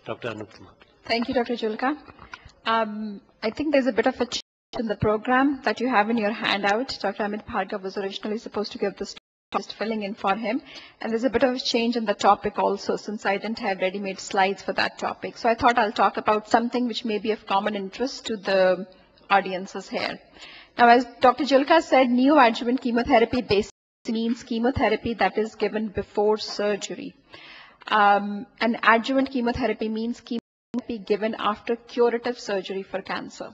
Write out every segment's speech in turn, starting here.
Dr. Anupama. Thank you, Dr. Julka. I think there's a bit of a change in the program that you have in your handout. Dr. Amit Bhargav was originally supposed to give this, just filling in for him. And there's a bit of a change in the topic also, since I didn't have ready-made slides for that topic. So I thought I'll talk about something which may be of common interest to the audiences here. Now, as Dr. Julka said, neoadjuvant chemotherapy basically means chemotherapy that is given before surgery. And adjuvant chemotherapy means chemotherapy given after curative surgery for cancer.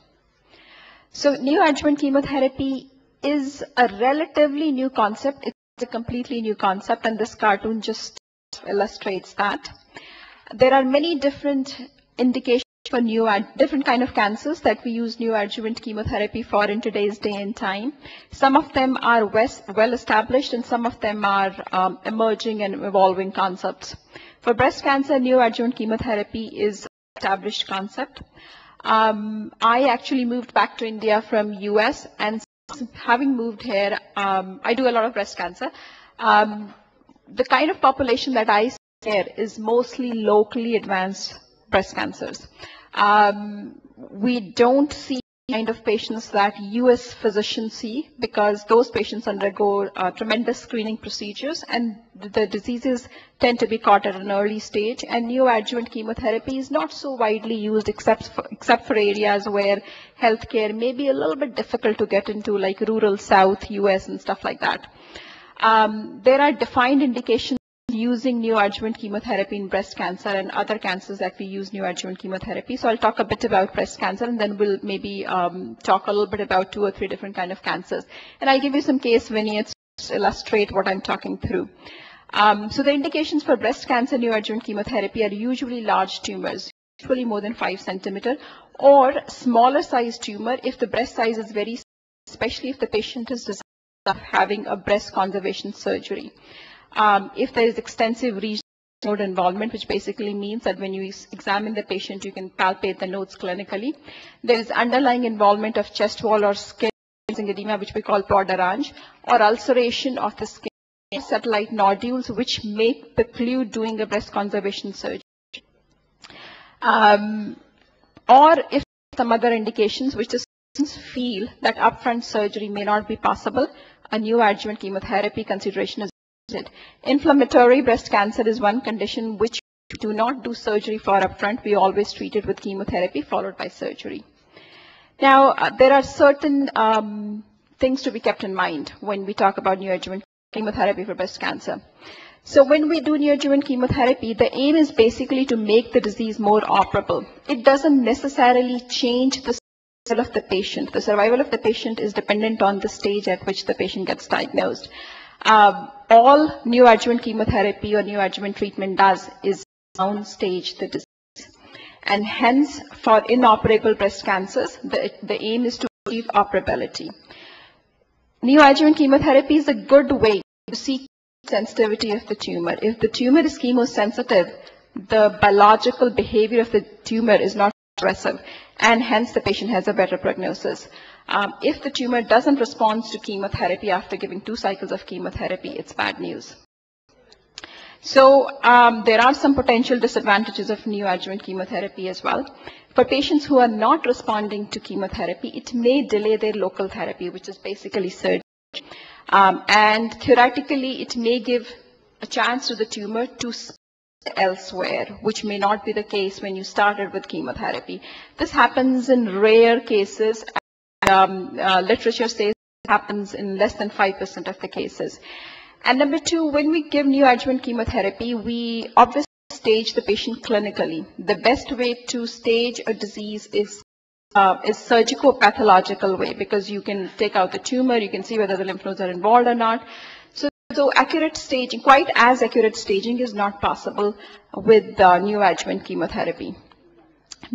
So neoadjuvant chemotherapy is a relatively new concept. It's a completely new concept, and this cartoon just illustrates that. There are many different indications for different kind of cancers that we use neoadjuvant chemotherapy for in today's day and time. Some of them are well established, and some of them are emerging and evolving concepts. For breast cancer, neoadjuvant chemotherapy is an established concept. I actually moved back to India from US, and having moved here, I do a lot of breast cancer. The kind of population that I see here is mostly locally advanced breast cancers. We don't see the kind of patients that US physicians see, because those patients undergo tremendous screening procedures, and the diseases tend to be caught at an early stage, and neoadjuvant chemotherapy is not so widely used except for areas where healthcare may be a little bit difficult to get into, like rural South US and stuff like that. There are defined indications using neoadjuvant chemotherapy in breast cancer and other cancers that we use neoadjuvant chemotherapy. So I'll talk a bit about breast cancer, and then we'll maybe talk a little bit about 2 or 3 different kind of cancers. And I'll give you some case vignettes to illustrate what I'm talking through. So the indications for breast cancer neoadjuvant chemotherapy are usually large tumors, usually more than 5 centimeters, or smaller size tumor if the breast size is very small, especially if the patient is designed of having a breast conservation surgery. If there is extensive regional node involvement, which basically means that when you examine the patient, you can palpate the nodes clinically. There is underlying involvement of chest wall or skin edema, which we call podorange, or ulceration of the skin, satellite nodules, which may preclude doing a breast conservation surgery. Or if some other indications which the surgeons feel that upfront surgery may not be possible, a neoadjuvant chemotherapy consideration is needed. Inflammatory breast cancer is one condition which we do not do surgery for upfront. We always treat it with chemotherapy followed by surgery. Now, there are certain things to be kept in mind when we talk about neoadjuvant chemotherapy for breast cancer. So when we do neoadjuvant chemotherapy, the aim is basically to make the disease more operable. It doesn't necessarily change the survival of the patient. The survival of the patient is dependent on the stage at which the patient gets diagnosed. All neoadjuvant chemotherapy or neoadjuvant treatment does is downstage the disease. And hence, for inoperable breast cancers, the aim is to achieve operability. Neoadjuvant chemotherapy is a good way to see sensitivity of the tumor. If the tumor is chemosensitive, the biological behavior of the tumor is not aggressive, and hence the patient has a better prognosis. If the tumor doesn't respond to chemotherapy after giving 2 cycles of chemotherapy, it's bad news. So there are some potential disadvantages of neoadjuvant chemotherapy as well. For patients who are not responding to chemotherapy, it may delay their local therapy, which is basically surgery. And theoretically, it may give a chance to the tumor to spread elsewhere, which may not be the case when you started with chemotherapy. This happens in rare cases. Literature says it happens in less than 5% of the cases. And number 2, when we give neoadjuvant chemotherapy, we obviously stage the patient clinically. The best way to stage a disease is surgico-pathological way, because you can take out the tumor, you can see whether the lymph nodes are involved or not. So accurate staging, quite as accurate staging, is not possible with neoadjuvant chemotherapy.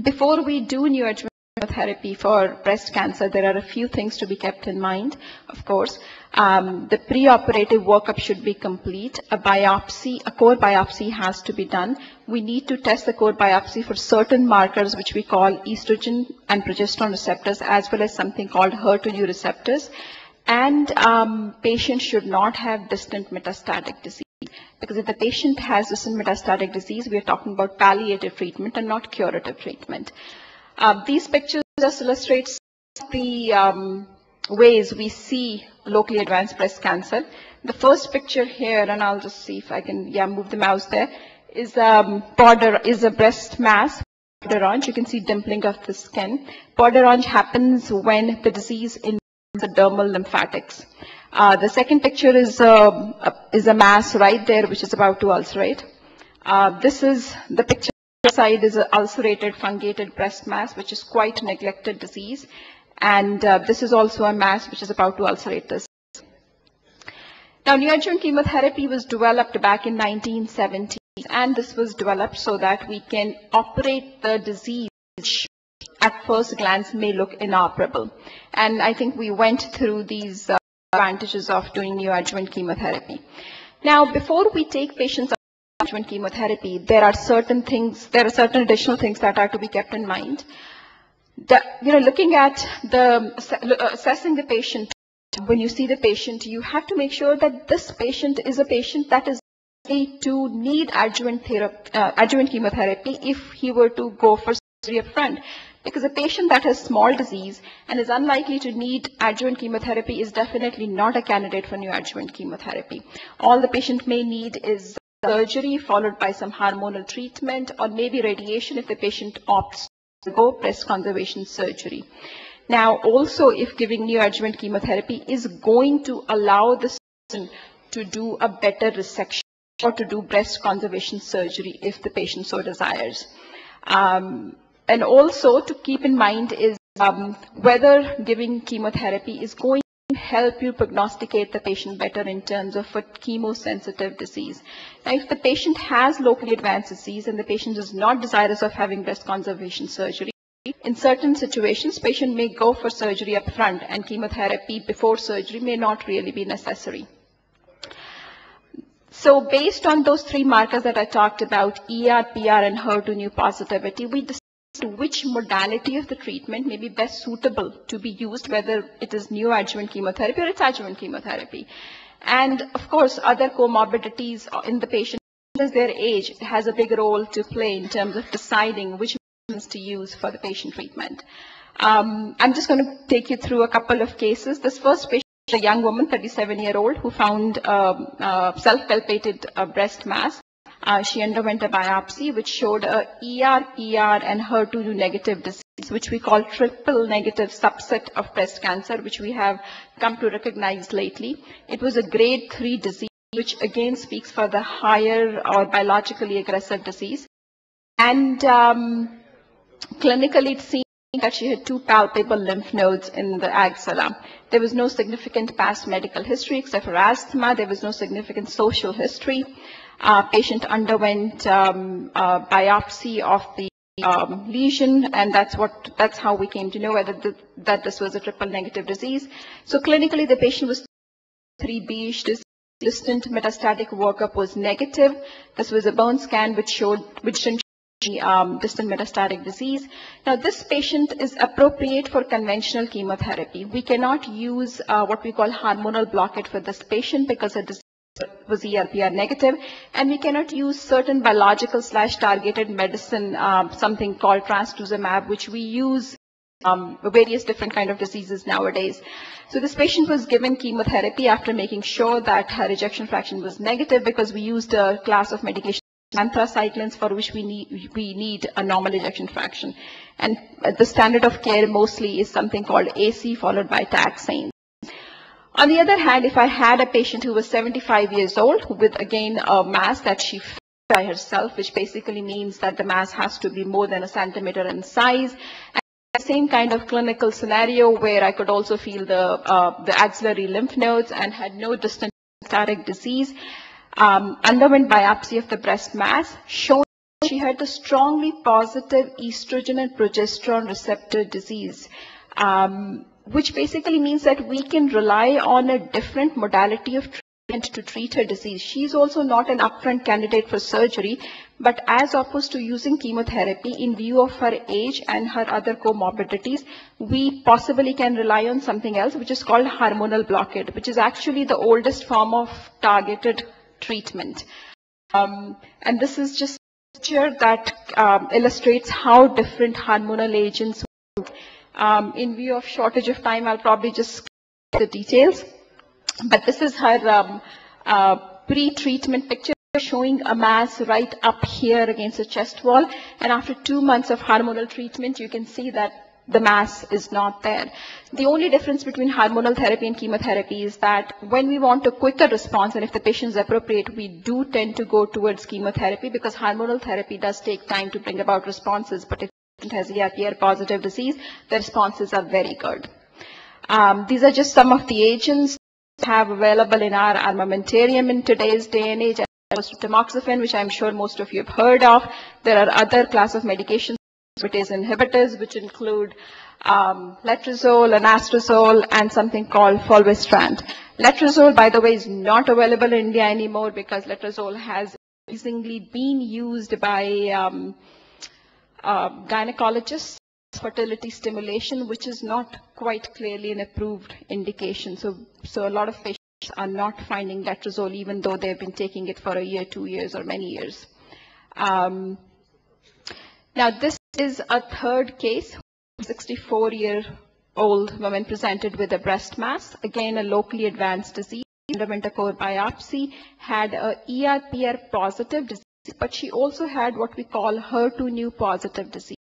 Before we do neoadjuvant chemotherapy for breast cancer, there are a few things to be kept in mind. Of course, the preoperative workup should be complete. A core biopsy has to be done. We need to test the core biopsy for certain markers which we call estrogen and progesterone receptors, as well as something called HER2 receptors. And patients should not have distant metastatic disease. Because if the patient has distant metastatic disease, we are talking about palliative treatment and not curative treatment. These pictures just illustrate the ways we see locally advanced breast cancer. The first picture here, and I'll just see if I can move the mouse there, is a breast mass. Poderange, you can see dimpling of the skin. Poderange happens when the disease invades the dermal lymphatics. The second picture is a mass right there, which is about to ulcerate. This is the picture side is an ulcerated, fungated breast mass, which is quite a neglected disease. And this is also a mass which is about to ulcerate this. Now, neoadjuvant chemotherapy was developed back in 1970s, and this was developed so that we can operate the disease which at first glance may look inoperable. And I think we went through these advantages of doing neoadjuvant chemotherapy. Now, before we take patients on neoadjuvant chemotherapy, there are certain additional things that are to be kept in mind. Looking at assessing the patient, when you see the patient, you have to make sure that this patient is a patient that is likely to need adjuvant chemotherapy if he were to go for surgery up front. Because a patient that has small disease and is unlikely to need adjuvant chemotherapy is definitely not a candidate for neoadjuvant chemotherapy. All the patient may need is surgery followed by some hormonal treatment or maybe radiation if the patient opts to go breast conservation surgery. Now, also, if giving neoadjuvant chemotherapy is going to allow the surgeon to do a better resection or to do breast conservation surgery if the patient so desires. And also to keep in mind is whether giving chemotherapy is going to help you prognosticate the patient better in terms of a chemosensitive disease. Now, if the patient has locally advanced disease and the patient is not desirous of having breast conservation surgery, in certain situations, patient may go for surgery up front and chemotherapy before surgery may not really be necessary. So based on those three markers that I talked about, ER, PR, and HER2 positivity, we decided which modality of the treatment may be best suitable to be used, whether it is neoadjuvant chemotherapy or it's adjuvant chemotherapy. And of course, other comorbidities in the patient, as their age, has a big role to play in terms of deciding which to use for the patient treatment. I'm just going to take you through a couple of cases. This first patient is a young woman, 37-year-old, who found self-palpated breast mass. She underwent a biopsy which showed a ER, PR, and HER2 negative disease, which we call triple negative subset of breast cancer, which we have come to recognize lately. It was a grade 3 disease, which again speaks for the higher or biologically aggressive disease. And clinically, it seemed that she had 2 palpable lymph nodes in the axilla. There was no significant past medical history except for asthma. There was no significant social history. Patient underwent biopsy of the lesion, and that's how we came to know whether that this was a triple negative disease. So clinically, the patient was 3B-ish disease. Distant metastatic workup was negative. This was a bone scan which didn't distant metastatic disease. Now, this patient is appropriate for conventional chemotherapy. We cannot use what we call hormonal blockade for this patient because her disease was ERPR negative, and we cannot use certain biological / targeted medicine, something called trastuzumab, which we use various different kind of diseases nowadays. So this patient was given chemotherapy after making sure that her ejection fraction was negative, because we used a class of medication, anthracyclines, for which we need a normal ejection fraction. And the standard of care mostly is something called AC followed by taxane. On the other hand, if I had a patient who was 75 years old with again a mass that she felt by herself, which basically means that the mass has to be more than 1 centimeter in size, and the same kind of clinical scenario where I could also feel the axillary lymph nodes and had no distant metastatic disease, underwent biopsy of the breast mass, showing that she had a strongly positive estrogen and progesterone receptor disease, which basically means that we can rely on a different modality of treatment to treat her disease. She's also not an upfront candidate for surgery, but as opposed to using chemotherapy, in view of her age and her other comorbidities, we possibly can rely on something else, which is called hormonal blockade, which is actually the oldest form of targeted treatment. And this is just a picture that illustrates how different hormonal agents work. In view of shortage of time, I'll probably just skip the details. But this is her pre-treatment picture showing a mass right up here against the chest wall. And after 2 months of hormonal treatment, you can see that the mass is not there. The only difference between hormonal therapy and chemotherapy is that when we want a quicker response, and if the patient is appropriate, we do tend to go towards chemotherapy, because hormonal therapy does take time to bring about responses. But if the patient has ER positive disease, the responses are very good. These are just some of the agents we have available in our armamentarium in today's day and age. Tamoxifen, which I'm sure most of you have heard of. There are other class of medications, synthetase inhibitors, which include letrozole, anastrozole, and something called fulvestrant. Letrozole, by the way, is not available in India anymore, because letrozole has increasingly been used by gynecologists, fertility stimulation, which is not quite clearly an approved indication. So a lot of patients are not finding letrozole, even though they've been taking it for a year, 2 years, or many years. Now, this is a third case. 64-year-old woman presented with a breast mass, again a locally advanced disease, underwent a core biopsy, had a ER/PR positive disease, but she also had what we call HER2/neu positive disease.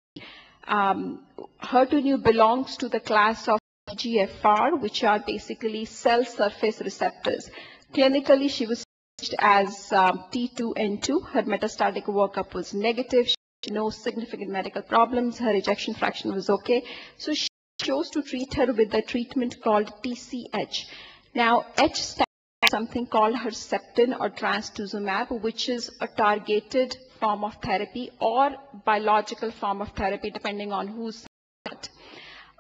HER2/neu belongs to the class of EGFR, which are basically cell surface receptors. Clinically, she was staged as T2N2. Her metastatic workup was negative. She had no significant medical problems. Her ejection fraction was okay. So she chose to treat her with a treatment called TCH. Now, H stands for something called Herceptin or trastuzumab, which is a targeted form of therapy or biological form of therapy, depending on who's it.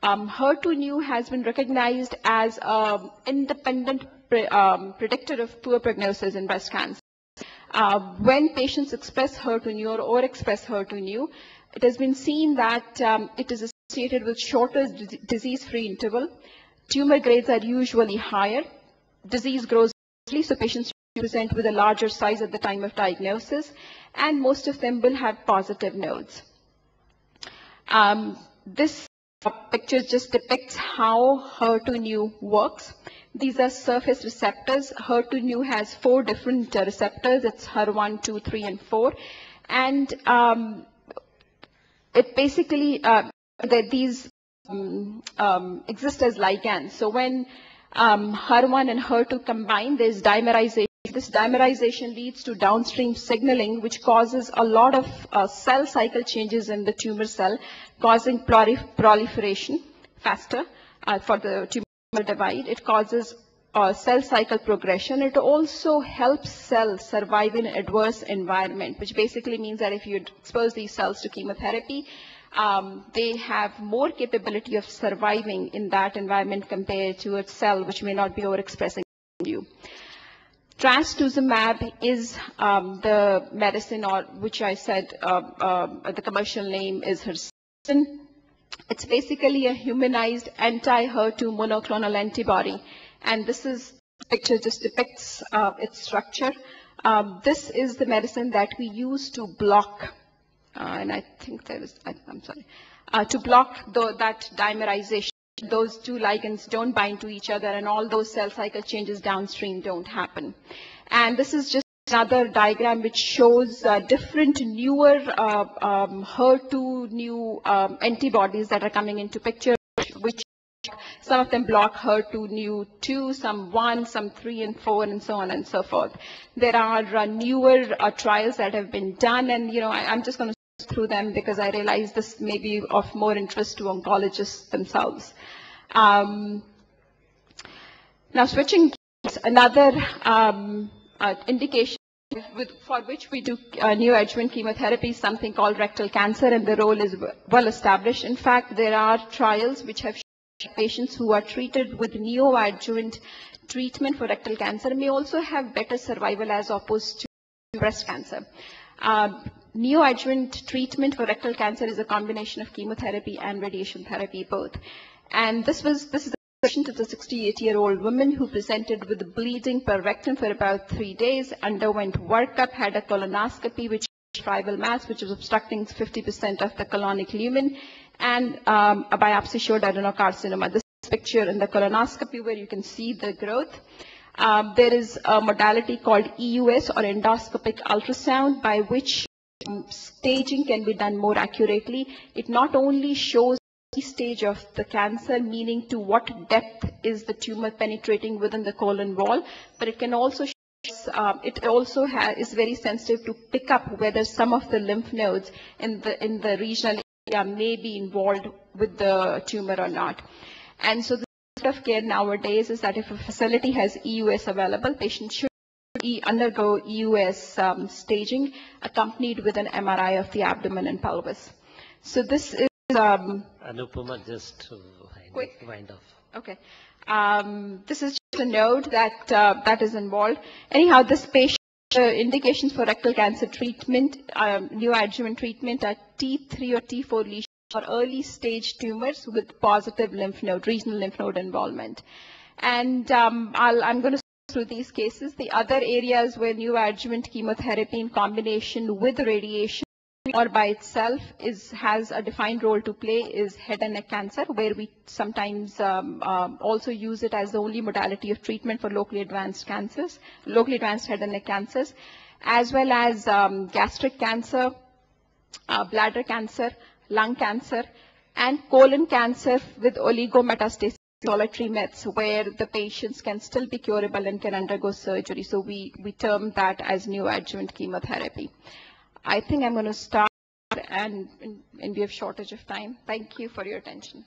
HER2/neu has been recognized as an independent predictor of poor prognosis in breast cancer. When patients express HER2/neu or overexpress HER2/neu, it has been seen that it is associated with shorter disease-free interval. Tumor grades are usually higher. Disease grows quickly, so patients present with a larger size at the time of diagnosis, and most of them will have positive nodes. This picture just depicts how HER2/neu works. These are surface receptors. HER2/neu has 4 different receptors. It's HER1, 2, 3, and 4. And it basically, these exist as ligands. So when HER1 and HER2 combine, there's dimerization. This dimerization leads to downstream signaling, which causes a lot of cell cycle changes in the tumor cell, causing proliferation faster for the tumor divide. It causes cell cycle progression. It also helps cells survive in an adverse environment, which basically means that if you expose these cells to chemotherapy, they have more capability of surviving in that environment compared to a cell which may not be overexpressing you. Trastuzumab is the medicine, or which I said the commercial name is Herceptin. It's basically a humanized anti-HER2 monoclonal antibody, and this picture just depicts its structure. This is the medicine that we use to block, and I think there is, I'm sorry, to block that dimerization. Those 2 ligands don't bind to each other, and all those cell cycle changes downstream don't happen. And this is just another diagram which shows different newer HER2/neu antibodies that are coming into picture, which some of them block HER2/neu2, some 1, some 3 and 4, and so on and so forth. There are newer trials that have been done, and I'm just going to through them because I realize this may be of more interest to oncologists themselves. Now, switching gears, another indication for which we do neoadjuvant chemotherapy is something called rectal cancer, and the role is well established. In fact, there are trials which have shown patients who are treated with neoadjuvant treatment for rectal cancer may also have better survival as opposed to breast cancer. Neoadjuvant treatment for rectal cancer is a combination of chemotherapy and radiation therapy both. And this is patient is a 68-year-old woman who presented with bleeding per rectum for about 3 days, underwent workup, had a colonoscopy, which tribal mass, which was obstructing 50% of the colonic lumen, and a biopsy showed adenocarcinoma. This picture in the colonoscopy where you can see the growth. There is a modality called EUS, or endoscopic ultrasound, by which staging can be done more accurately. It not only shows the stage of the cancer, meaning to what depth is the tumor penetrating within the colon wall, but it can also is very sensitive to pick up whether some of the lymph nodes in the regional area may be involved with the tumor or not. And so the sort of care nowadays is that if a facility has EUS available, patients should undergo EUS staging accompanied with an MRI of the abdomen and pelvis. So this is Anupama, just wind off. Okay. This is just a note that that is involved. Anyhow, this patient indications for rectal cancer treatment, neoadjuvant treatment, are T3 or T4 lesions or early stage tumors with positive lymph node, regional lymph node involvement. And I'm going to go through these cases. The other areas where neoadjuvant chemotherapy in combination with radiation or by itself has a defined role to play is head and neck cancer, where we sometimes also use it as the only modality of treatment for locally advanced cancers, locally advanced head and neck cancers, as well as gastric cancer, bladder cancer, lung cancer, and colon cancer with oligometastasis solitary mets, where the patients can still be curable and can undergo surgery. So we term that as neoadjuvant chemotherapy. I think I'm going to start, and we have shortage of time. Thank you for your attention.